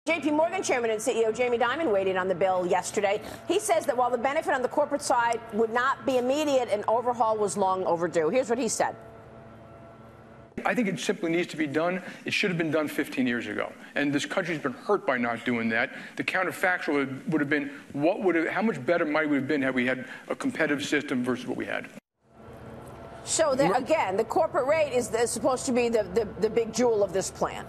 JP Morgan Chairman and CEO Jamie Dimon weighed in on the bill yesterday. He says that while the benefit on the corporate side would not be immediate, an overhaul was long overdue. Here's what he said. I think it simply needs to be done. It should have been done 15 years ago. And this country's been hurt by not doing that. The counterfactual would have been, how much better might we have been had we had a competitive system versus what we had? So, again, the corporate rate is supposed to be the big jewel of this plan.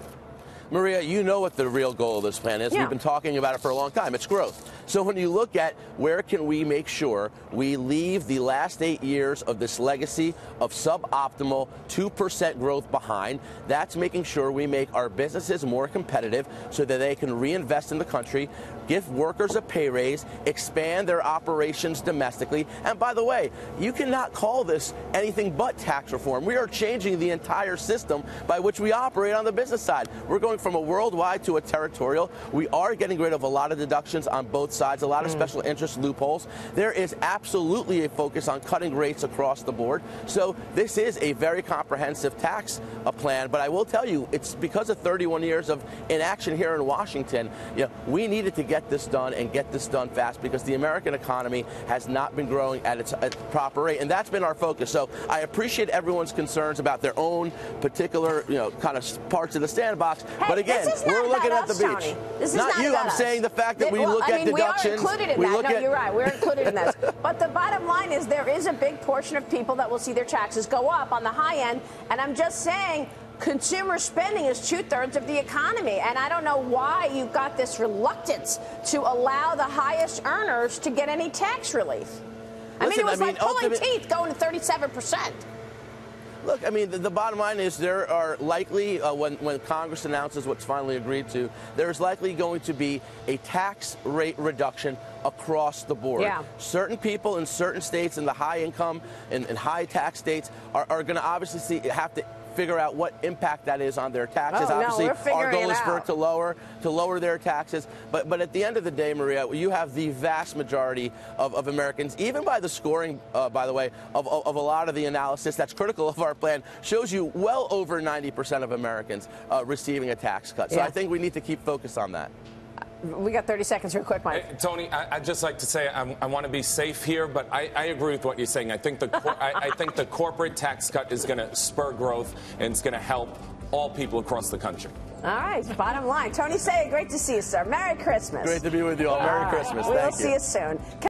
Maria, you know what the real goal of this plan is. Yeah. We've been talking about it for a long time. It's growth. So when you look at where can we make sure we leave the last 8 years of this legacy of suboptimal 2% growth behind, that's making sure we make our businesses more competitive so that they can reinvest in the country, give workers a pay raise, expand their operations domestically. And by the way, you cannot call this anything but tax reform. We are changing the entire system by which we operate on the business side. We're going from a worldwide to a territorial. We are getting rid of a lot of deductions on both sides, a lot of special interest loopholes. There is absolutely a focus on cutting rates across the board. So this is a very comprehensive tax plan. But I will tell you, it's because of 31 years of inaction here in Washington. We needed to get this done and get this done fast because the American economy has not been growing at its proper rate. And that's been our focus. So I appreciate everyone's concerns about their own particular, kind of parts of the sandbox. Hey, but again, we're looking at the beach. Tony. This is not you. I'm saying the fact that we look at deductions. We are included in that. No, you're right. We're included in this. But the bottom line is there is a big portion of people that will see their taxes go up on the high end. And I'm just saying, consumer spending is 2/3 of the economy. And I don't know why you've got this reluctance to allow the highest earners to get any tax relief. It was like pulling teeth going to 37%. Look, the bottom line is there are likely, when Congress announces what's finally agreed to, there's likely going to be a tax rate reduction across the board. Yeah. Certain people in certain states in the high income and high tax states are going to obviously have to figure out what impact that is on their taxes. Obviously, our goal is for it to lower their taxes. But at the end of the day, Maria, you have the vast majority of Americans, even by the scoring, by the way, of a lot of the analysis that's critical of our plan, shows you well over 90% of Americans receiving a tax cut. So I think we need to keep focused on that. We got 30 seconds real quick, Mike. Hey, Tony, I'd just like to say I want to be safe here, but I agree with what you're saying. I think the corporate tax cut is going to spur growth and it's going to help all people across the country. All right, bottom line. Tony Sayegh, great to see you, sir. Merry Christmas. Great to be with you all. Merry Christmas. Thank you. We'll see you soon.